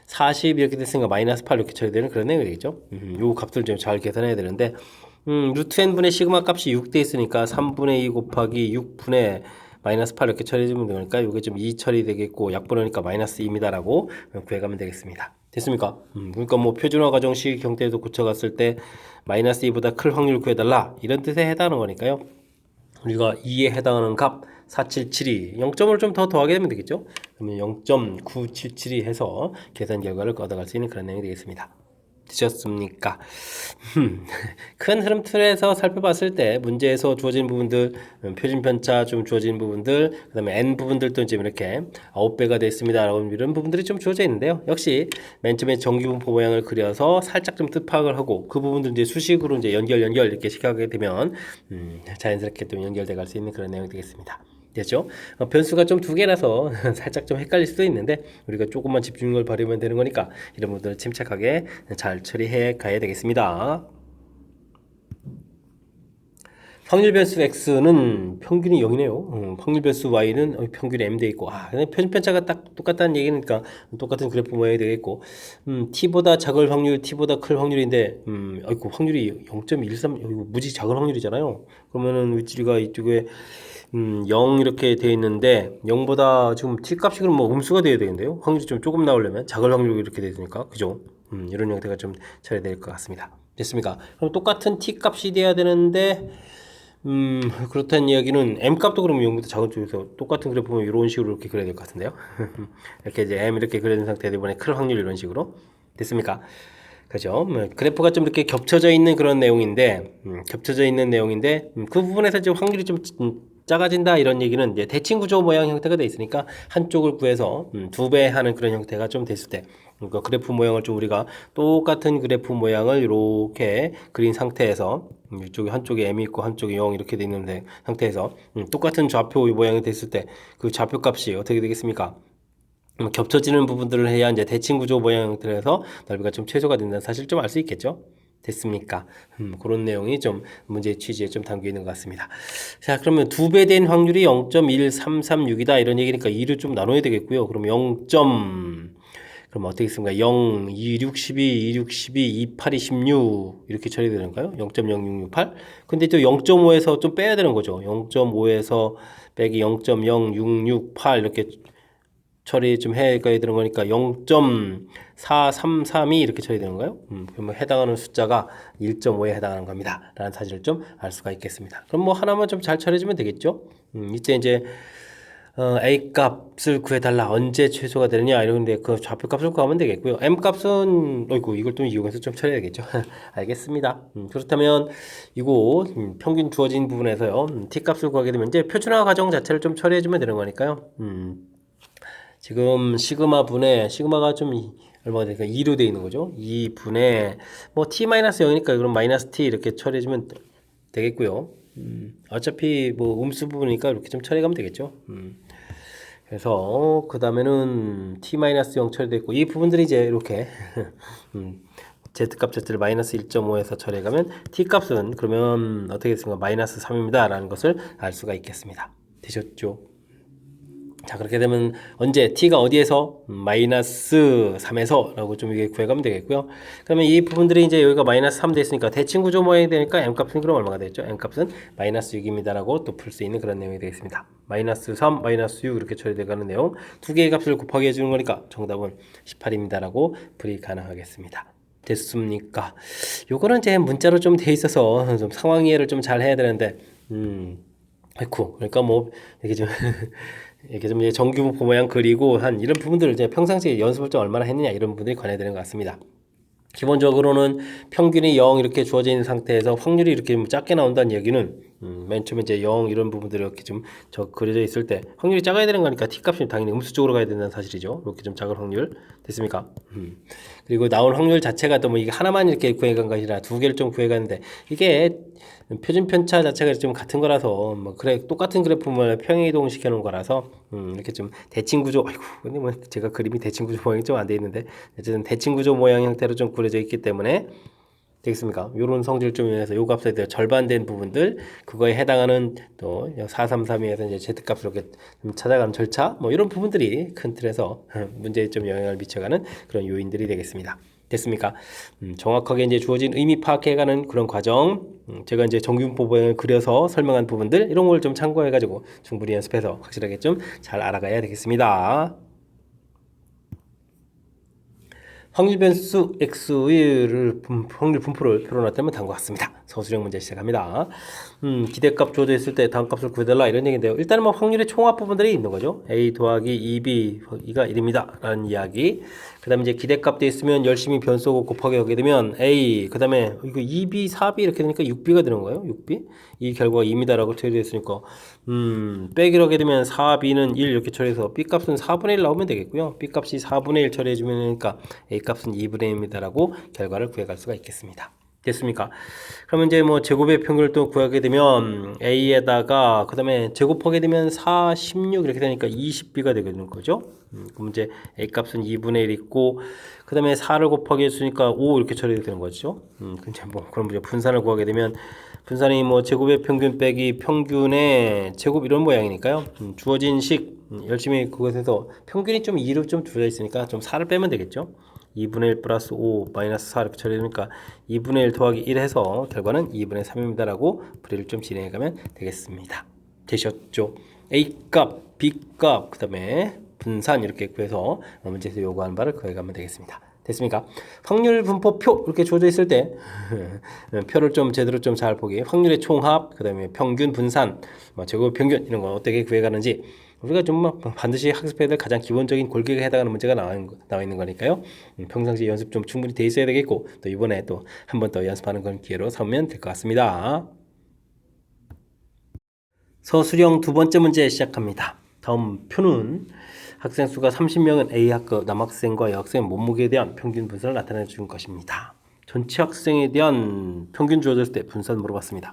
240 이렇게 됐으니까 마이너스 8 이렇게 처리되는 그런 내용이 되겠죠. 요 값들 좀 잘 계산해야 되는데 루트 n분의 시그마 값이 6돼 있으니까 3분의 2 곱하기 6분의 마이너스 8 이렇게 처리해주면 되니까 이게 좀 2 처리되겠고 약분하니까 마이너스 2입니다라고 구해가면 되겠습니다. 됐습니까? 그러니까 뭐 표준화 과정식 형태에도 고쳐갔을 때 마이너스 2보다 클 확률 구해달라 이런 뜻에 해당하는 거니까요. 우리가 2에 해당하는 값 4772, 0점을 좀 더 더하게 되면 되겠죠? 그러면 0.977이 해서 계산 결과를 얻어갈 수 있는 그런 내용이 되겠습니다. 되셨습니까? 큰 흐름 틀에서 살펴봤을 때 문제에서 주어진 부분들, 표준 편차 좀 주어진 부분들, 그 다음에 n 부분들도 이제 이렇게 9배가 됐습니다 라고 이런 부분들이 좀 주어져 있는데요. 역시 맨 처음에 정규분포 모양을 그려서 살짝 좀 뜻파악을 하고 그 부분들 이제 수식으로 이제 연결 이렇게 시켜가게 되면 자연스럽게 좀 연결돼 갈 수 있는 그런 내용이 되겠습니다. 됐죠? 변수가 좀 2개라서 살짝 좀 헷갈릴 수도 있는데 우리가 조금만 집중력을 발휘하면 되는 거니까 이런 부분들을 침착하게 잘 처리해 가야 되겠습니다. 확률 변수 x는 평균이 0이네요. 확률 변수 y는 평균이 m 돼 있고 표준 편차가 딱 똑같다는 얘기니까 똑같은 그래프 모양이 되겠고 t보다 작을 확률, t보다 클 확률인데 아이고 확률이 0.13 이거 무지 작은 확률이잖아요. 그러면은 위치가 이쪽에 0 이렇게 돼 있는데 0보다 지금 t 값이 그럼 뭐 음수가 돼야 되는데요. 확률이 좀 조금 나오려면 작을 확률이 이렇게 되니까 그죠? 이런 형태가 좀 처리될 것 같습니다. 됐습니까? 그럼 똑같은 t 값이 돼야 되는데 그렇다는 이야기는 m 값도 그러면 0보다 작은 쪽에서 똑같은 그래프 보면 이런 식으로 이렇게 그려야 될 것 같은데요. 이렇게 이제 m 이렇게 그려진 상태에서 이번에 클 확률 이런 식으로 됐습니까? 그죠? 그래프가 좀 이렇게 겹쳐져 있는 그런 내용인데 그 부분에서 이제 확률이 좀 작아진다 이런 얘기는 이제 대칭 구조 모양 형태가 돼 있으니까 한쪽을 구해서 2배 하는 그런 형태가 좀 됐을 때 그러니까 그래프 모양을 좀 우리가 똑같은 그래프 모양을 이렇게 그린 상태에서 이쪽에 한쪽에 m이 있고 한쪽에 0 이렇게 돼 있는 상태에서 똑같은 좌표 모양이 됐을 때 그 좌표 값이 어떻게 되겠습니까? 겹쳐지는 부분들을 해야 이제 대칭 구조 모양 형태에서 넓이가 좀 최소가 된다는 사실 좀 알 수 있겠죠? 됐습니까? 그런 내용이 좀 문제의 취지에 좀 담겨 있는 것 같습니다. 자, 그러면 2배 된 확률이 0.1336이다 이런 얘기니까 2를 좀 나눠야 되겠고요. 그럼 그럼 어떻게 쓰는가? 0, 2, 6, 12, 2, 6, 12, 2, 8, 2, 16 이렇게 처리되는가요? 0.0668? 근데 또 0.5에서 좀 빼야 되는 거죠. 0.5에서 빼기 0.0668 이렇게 처리 좀 해가야 되는 거니까 0.433이 이렇게 처리되는 거예요. 그러면 해당하는 숫자가 1.5에 해당하는 겁니다. 라는 사실을 좀 알 수가 있겠습니다. 그럼 뭐 하나만 좀 잘 처리해주면 되겠죠. 이제 A 값을 구해달라. 언제 최소가 되느냐 이런데 그 좌표 값을 구하면 되겠고요. M 값은 이걸 또 이용해서 좀 처리해야겠죠. 알겠습니다. 그렇다면 이거 평균 주어진 부분에서요. T 값을 구하게 되면 이제 표준화 과정 자체를 좀 처리해주면 되는 거니까요. 지금 시그마가 좀 얼마가 되니까 2로 되어 있는 거죠. 2분의 뭐 t-0이니까 그럼 마이너스 t 이렇게 처리해주면 되겠고요. 어차피 뭐 음수 부분이니까 이렇게 좀 처리하면 되겠죠. 그래서 그 다음에는 t-0 처리되어 있고 이 부분들이 이제 이렇게 z값 z를 마이너스 1.5에서 처리해가면 t값은 그러면 어떻게 됐습니까? 마이너스 3입니다 라는 것을 알 수가 있겠습니다. 되셨죠? 자, 그렇게 되면 언제 t가 어디에서 마이너스 3에서 라고 좀 이게 구해가면 되겠고요. 그러면 이 부분들이 이제 여기가 마이너스 3 됐으니까 대칭구조 모양이 되니까 m값은 그럼 얼마가 되겠죠? m값은 마이너스 6입니다 라고 또 풀 수 있는 그런 내용이 되겠습니다. 마이너스 3, 마이너스 6 이렇게 처리되가는 내용 두 개의 값을 곱하기 해주는 거니까 정답은 18입니다 라고 풀이 가능하겠습니다. 됐습니까? 요거는 이제 문자로 좀 돼 있어서 좀 상황 이해를 좀 잘 해야 되는데 아이쿠 그러니까 뭐 이게 좀 이렇게 좀 정규분포 모양 그리고 한 이런 부분들을 이제 평상시에 연습을 좀 얼마나 했느냐 이런 부분들이 관여되는 것 같습니다. 기본적으로는 평균이 0 이렇게 주어져 있는 상태에서 확률이 이렇게 작게 나온다는 얘기는 맨 처음에 이제 0 이런 부분들이 이렇게 좀 그려져 있을 때 확률이 작아야 되는 거니까 t값이 당연히 음수 쪽으로 가야 된다는 사실이죠. 이렇게 좀 작은 확률 됐습니까? 그리고 나온 확률 자체가 또 뭐 이게 하나만 이렇게 구해간 것이 아니라 두 개를 좀 구해갔는데 이게 표준 편차 자체가 좀 같은 거라서 뭐 그래 똑같은 그래프를 평행이동 시켜 놓은 거라서 이렇게 좀 대칭 구조 아이고 근데 뭐 제가 그림이 대칭 구조 모양이 좀 안 돼 있는데 어쨌든 대칭 구조 모양 형태로 좀 그려져 있기 때문에 되겠습니까? 요런 성질 좀 인해서 요 값에 대해 절반된 부분들 그거에 해당하는 또 433에서 이제 z값을 이렇게 좀 찾아가는 절차 뭐 이런 부분들이 큰 틀에서 문제에 좀 영향을 미쳐가는 그런 요인들이 되겠습니다. 됐습니까? 정확하게 이제 주어진 의미 파악해가는 그런 과정, 제가 이제 정규분포 모양을 그려서 설명한 부분들 이런 걸 좀 참고해가지고 충분히 연습해서 확실하게 좀 잘 알아가야 되겠습니다. 확률 변수 x의 확률 분포를 표현했다면 다음과 같습니다. 서술형 문제 시작합니다. 기대값 주어져 있을 때 다음 값을 구해달라 이런 얘기인데요. 일단은 뭐 확률의 총합 부분들이 있는 거죠. a 더하기 2b가 1입니다. 라는 이야기. 그 다음에 이제 기대값 돼 있으면 열심히 변수고 곱하기 하게 되면 a 그 다음에 이거 2b, 4b 이렇게 되니까 6b가 되는 거예요. 6b. 이 결과가 2입니다라고 처리됐으니까 빼기로 하게 되면 4b는 1 이렇게 처리해서 b값은 4분의 1 나오면 되겠고요. b값이 4분의 1 처리해주면 되니까 a값은 2분의 1입니다라고 결과를 구해갈 수가 있겠습니다. 됐습니까? 그러면 이제 뭐 제곱의 평균을 또 구하게 되면 a에다가 그 다음에 제곱하게 되면 4, 16 이렇게 되니까 20b가 되는 거죠. 그럼 이제 a 값은 2분의 1 있고 그 다음에 4를 곱하기 했으니까 5 이렇게 처리되는 거죠. 근데 뭐 그럼 이제 분산을 구하게 되면 분산이 뭐 제곱의 평균 빼기 평균의 제곱 이런 모양이니까요. 주어진 식 열심히 그것에서 평균이 좀 2로 좀 주어져 있으니까 좀 4를 빼면 되겠죠. 2분의 1 플러스 5 마이너스 4 이렇게 처리되니까 2분의 1 더하기 1 해서 결과는 2분의 3입니다 라고 풀이를 좀 진행해가면 되겠습니다. 되셨죠? A값, B값, 그 다음에 분산 이렇게 구해서 문제에서 요구하는 바를 구해가면 되겠습니다. 됐습니까? 확률 분포표 이렇게 주어져 있을 때 표를 좀 제대로 좀 잘 보기 확률의 총합 그 다음에 평균 분산 제곱 평균 이런 거 어떻게 구해가는지 우리가 좀 반드시 학습해야 될 가장 기본적인 골격에 해당하는 문제가 나와 있는 거니까요. 평상시 연습 좀 충분히 돼 있어야 되겠고 또 이번에 또 한 번 더 연습하는 건 기회로 삼으면 될 것 같습니다. 서술형 두 번째 문제 시작합니다. 다음 표는 학생 수가 30명은 A학급 남학생과 여학생 몸무게에 대한 평균 분산을 나타내 준 것입니다. 전체 학생에 대한 평균 주어졌을 때 분산 물어봤습니다.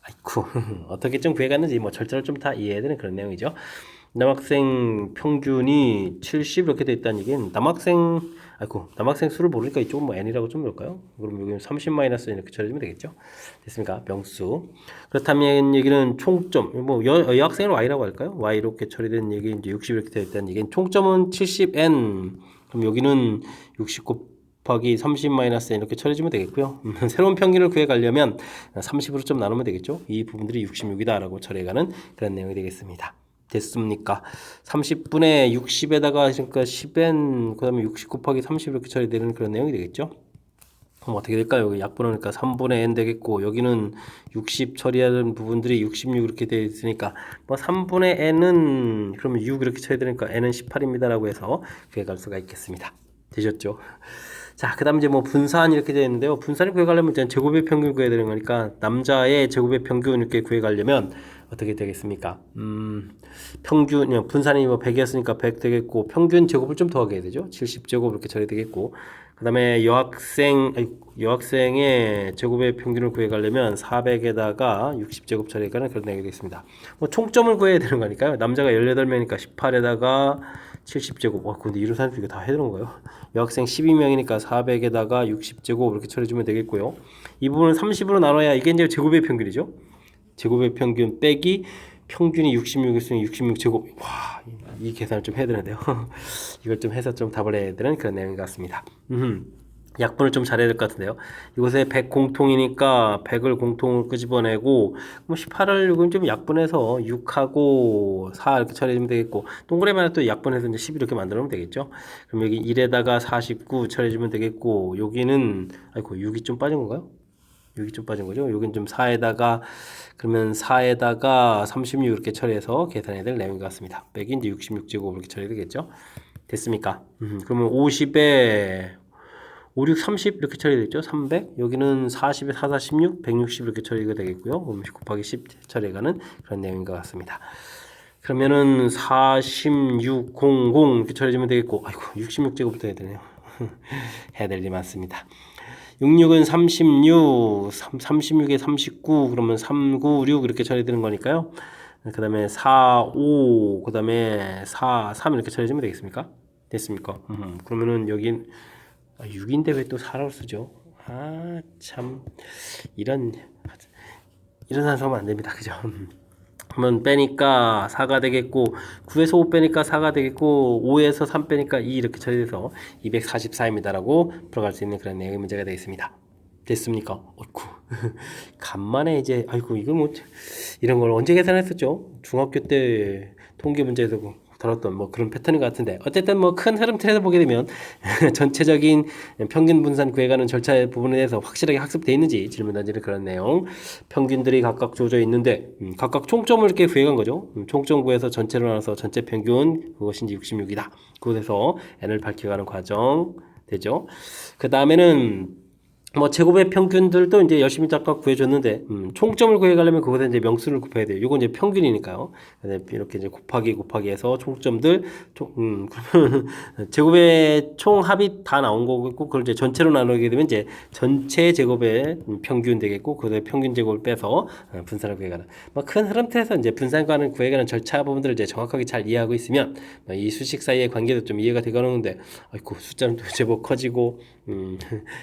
아이쿠 어떻게 좀 구해갔는지 뭐 절차를 좀 다 이해해야 되는 그런 내용이죠. 남학생 평균이 70 이렇게 돼 있다는 얘기는 남학생 수를 모르니까 이쪽은 뭐 n이라고 좀 볼까요? 그럼 여기는 30 마이너스 이렇게 처리하면 되겠죠. 됐습니까? 명수. 그렇다면 얘기는 총점 뭐 여학생은 y라고 할까요? y 이렇게 처리된 얘기 이제 60 이렇게 돼 있다는 얘기는 총점은 70n. 그럼 여기는 60 곱하기 30 마이너스 이렇게 처리해주면 되겠고요. 새로운 평균을 구해가려면 30으로 좀 나누면 되겠죠. 이 부분들이 66이다 라고 처리해가는 그런 내용이 되겠습니다. 됐습니까? 30분의 60에다가 그러니까 10n 그 다음에 60 곱하기 30 이렇게 처리되는 그런 내용이 되겠죠. 그럼 어떻게 될까요? 여기 약분하니까 3분의 n 되겠고 여기는 60 처리하는 부분들이 66 이렇게 되어 있으니까 뭐 3분의 n은 그러면 6 이렇게 처리되니까 n은 18입니다 라고 해서 구해갈 수가 있겠습니다. 되셨죠? 자, 그 다음 이제 뭐 분산 이렇게 되어 있는데요. 분산을 구해가려면 일단 제곱의 평균 구해야 되는 거니까 남자의 제곱의 평균 이렇게 구해가려면 어떻게 되겠습니까? 평균, 그냥 분산이 뭐 100이었으니까 100 되겠고, 평균 제곱을 좀 더하게 되죠. 70제곱 이렇게 처리 되겠고, 그 다음에 여학생의 제곱의 평균을 구해가려면 400에다가 60제곱 처리가는 그런 내용이 되겠습니다. 뭐 총점을 구해야 되는 거니까요. 남자가 18명이니까 18에다가 70제곱. 와, 근데 이런 사람들 이거 다 해야 되는 거예요. 여학생 12명이니까 400에다가 60제곱 이렇게 처리해주면 되겠고요. 이 부분을 30으로 나눠야 이게 이제 제곱의 평균이죠. 제곱의 평균 빼기 평균이 66이었으니 66제곱. 와, 이 계산을 좀 해야 되는데요. 이걸 좀 해서 좀 답을 해야 되는 그런 내용 같습니다. 약분을 좀 잘해야 될 것 같은데요. 이곳에 100 공통이니까 100을 공통으로 끄집어내고, 뭐 18을 이건 좀 약분해서 6하고 4 이렇게 처리해주면 되겠고, 동그라미만 또 약분해서 이제 10 이렇게 만들면 되겠죠. 그럼 여기 1에다가 49 처리해주면 되겠고, 여기는, 아이고, 6이 좀 빠진 건가요? 6이 좀 빠진 거죠. 여긴 좀 4에다가, 그러면 4에다가 36 이렇게 처리해서 계산해야 될 내용인 것 같습니다. 빼기 이제 66제곱 이렇게 처리 되겠죠. 됐습니까? 그러면 50에 5, 6, 30 이렇게 처리되죠. 300. 여기는 40에 4, 4, 16, 160 이렇게 처리가 되겠고요. 그럼 10 곱하기 10 처리가는 그런 내용인 것 같습니다. 그러면은 46, 00 이렇게 처리해주면 되겠고, 아이고 66제곱부터 해야 되네요. 해야 될 일이 많습니다. 66은 36, 36에 39, 그러면 396 이렇게 처리되는 거니까요. 그 다음에 4, 5, 그 다음에 4, 3 이렇게 처리해주면 되겠습니까? 됐습니까? 그러면은 여긴 6인데 왜 또 4라고 쓰죠? 아, 참. 이런 산수하면 안 됩니다. 그죠? 그러면 빼니까 4가 되겠고, 9에서 5 빼니까 4가 되겠고, 5에서 3 빼니까 2 이렇게 처리돼서 244입니다라고 풀어갈 수 있는 그런 내용의 문제가 되겠습니다. 됐습니까? 어이구. 간만에 이제, 아이고, 이거 뭐, 이런 걸 언제 계산했었죠? 중학교 때 통계 문제에서 다뤘던 뭐 그런 패턴인 것 같은데, 어쨌든 뭐 큰 흐름 틀에서 보게 되면 전체적인 평균 분산 구해가는 절차 부분에 대해서 확실하게 학습되어 있는지 질문 던지는 그런 내용. 평균들이 각각 주어져 있는데 각각 총점을 이렇게 구해간 거죠. 총점 구해서 전체로 나눠서 전체 평균 그것이 이제 66이다. 그곳에서 n을 밝혀가는 과정 되죠. 그 다음에는 뭐 제곱의 평균들도 이제 열심히 짝각 구해줬는데 총점을 구해가려면 그것에 이제 명수를 곱해야 돼요. 이건 이제 평균이니까요. 이렇게 이제 곱하기 해서 총점들 그러면 제곱의 총합이 다 나온 거고 그걸 이제 전체로 나누게 되면 이제 전체 제곱의 평균 되겠고 그것의 평균 제곱을 빼서 분산을 구해가는 뭐 큰 흐름틀에서 이제 분산과는 구해가는 절차 부분들을 이제 정확하게 잘 이해하고 있으면 이 수식 사이의 관계도 좀 이해가 되가는데 아이고 숫자는 또 제법 커지고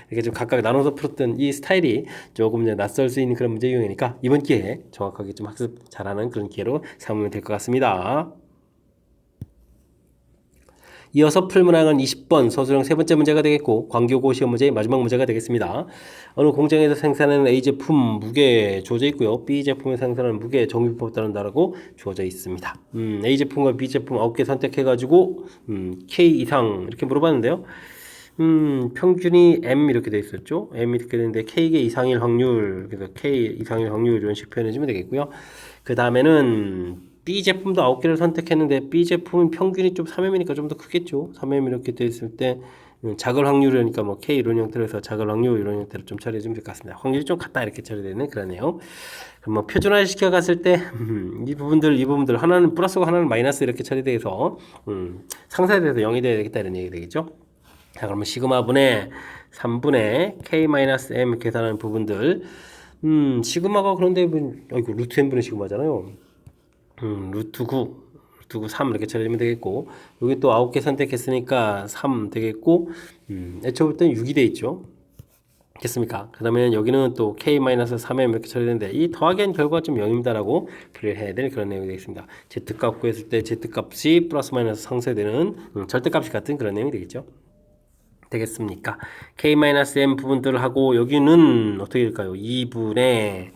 이렇게 좀 각각 나눠서 풀었던 이 스타일이 조금 이제 낯설 수 있는 그런 문제 유형이니까 이번 기회에 정확하게 좀 학습 잘하는 그런 기회로 삼으면 될 것 같습니다. 이어서 풀 문항은 20번 서술형 세 번째 문제가 되겠고 광교고 시험 문제의 마지막 문제가 되겠습니다. 어느 공장에서 생산하는 A 제품 무게 주어져 있고요. B 제품에서 생산하는 무게 정비법에 따른다라고 주어져 있습니다. A 제품과 B 제품 9개 선택해가지고 K 이상 이렇게 물어봤는데요. 평균이 M 이렇게 돼 있었죠. M 이렇게 되는데 K의 이상일 확률, 그래서 K 이상일 확률 이런 식으로 표현해주면 되겠고요. 그 다음에는 B 제품도 9개를 선택했는데 B 제품은 평균이 좀 3M이니까 좀 더 크겠죠. 3M 이렇게 돼 있을 때 작을 확률이니까 뭐 K 이런 형태로 해서 작을 확률 이런 형태로 좀 처리해주면 될 것 같습니다. 확률이 좀 같다 이렇게 처리되는 그런 내용. 그럼 뭐 표준화 시켜갔을 때 이 부분들 하나는 플러스고 하나는 마이너스 이렇게 처리돼서 상사에 대해서 0이 돼야 되겠다 이런 얘기 되겠죠. 자, 그러면 시그마분의 3분의 K-M 계산하는 부분들. 시그마가 그런데, 아이고, 루트 n분의 시그마잖아요. 루트 9, 루트 9, 3 이렇게 처리하면 되겠고, 여기 또 9개 선택했으니까 3 되겠고, 애초부터 6이 돼 있죠. 됐습니까? 그 다음에 여기는 또 K-3M 이렇게 처리되는데, 이 더하기한 결과가 좀 0입니다라고 풀이를 해야 될 그런 내용이 되겠습니다. Z값 구했을 때 Z값이 플러스 마이너스 상쇄되는 절대값이 같은 그런 내용이 되겠죠. 되겠습니까? K-M 부분들을 하고 여기는 어떻게 될까요? 2분의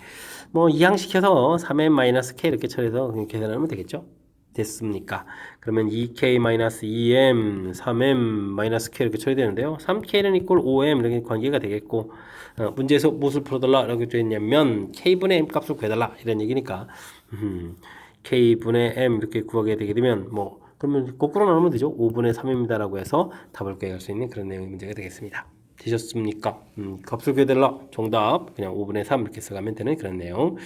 뭐 이항시켜서 3M-K 이렇게 처리해서 계산하면 되겠죠? 됐습니까? 그러면 2K-2M 3M-K 이렇게 처리되는데요. 3K는 이꼴 5M 이렇게 관계가 되겠고 문제에서 무엇을 풀어달라 라고 되어 있냐면 K분의 M 값을 구해달라 이런 얘기니까 K분의 M 이렇게 구하게 되게 되면 그러면 거꾸로 나누면 되죠. 5분의 3입니다라고 해서 답을 구할 수 있는 그런 내용의 문제가 되겠습니다. 되셨습니까? 값을 구해달라. 정답. 그냥 5분의 3 이렇게 써가면 되는 그런 내용.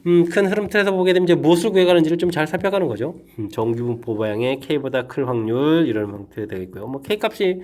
큰 흐름 틀에서 보게 되면 이제 무엇을 구해가는지를 좀 잘 살펴가는 거죠. 정규분포 방향의 K보다 클 확률 이런 형태가 되겠고요. 뭐 K 값이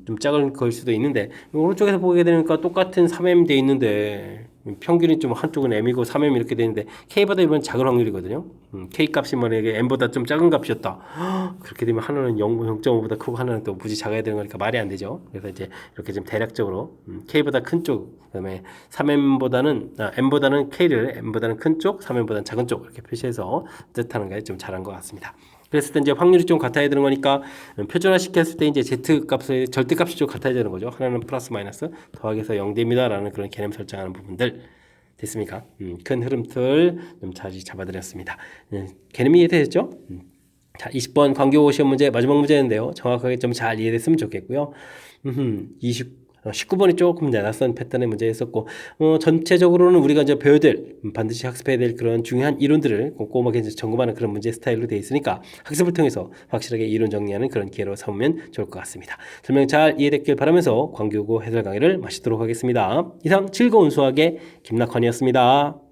좀 작은 걸 수도 있는데 오른쪽에서 보게 되니까 똑같은 3M 돼 있는데 평균이 좀 한쪽은 M이고 3M 이렇게 되는데 K보다 이번 작은 확률이거든요. K 값이 만약에 M보다 좀 작은 값이었다. 그렇게 되면 하나는 0.5보다 크고 하나는 또 무지 작아야 되는 거니까 말이 안 되죠. 그래서 이제 이렇게 좀 대략적으로 K보다 큰 쪽, 그다음에 3M보다는 M보다는 K를 M보다는 큰 쪽, 3M보다는 작은 쪽 이렇게 표시해서 뜻하는 게 좀 잘한 것 같습니다. 그랬을 때 이제 확률이 좀 같아야 되는 거니까 표준화 시켰을 때 이제 Z 값의 절대값이 좀 같아야 되는 거죠. 하나는 플러스 마이너스 더하기해서 0됩니다라는 그런 개념 설정하는 부분들 됐습니까? 큰 흐름틀 좀 자주 잡아드렸습니다. 개념이 이해되셨죠? 자, 20번 광교 시험 문제 마지막 문제인데요. 정확하게 좀 잘 이해됐으면 좋겠고요. 19번이 조금 낯선 패턴의 문제였었고 전체적으로는 우리가 이제 배워야 될 반드시 학습해야 될 그런 중요한 이론들을 꼼꼼하게 이제 점검하는 그런 문제 스타일로 되어 있으니까 학습을 통해서 확실하게 이론 정리하는 그런 기회로 삼으면 좋을 것 같습니다. 설명 잘 이해됐길 바라면서 광교고 해설 강의를 마치도록 하겠습니다. 이상 즐거운 수학의 김낙환이었습니다.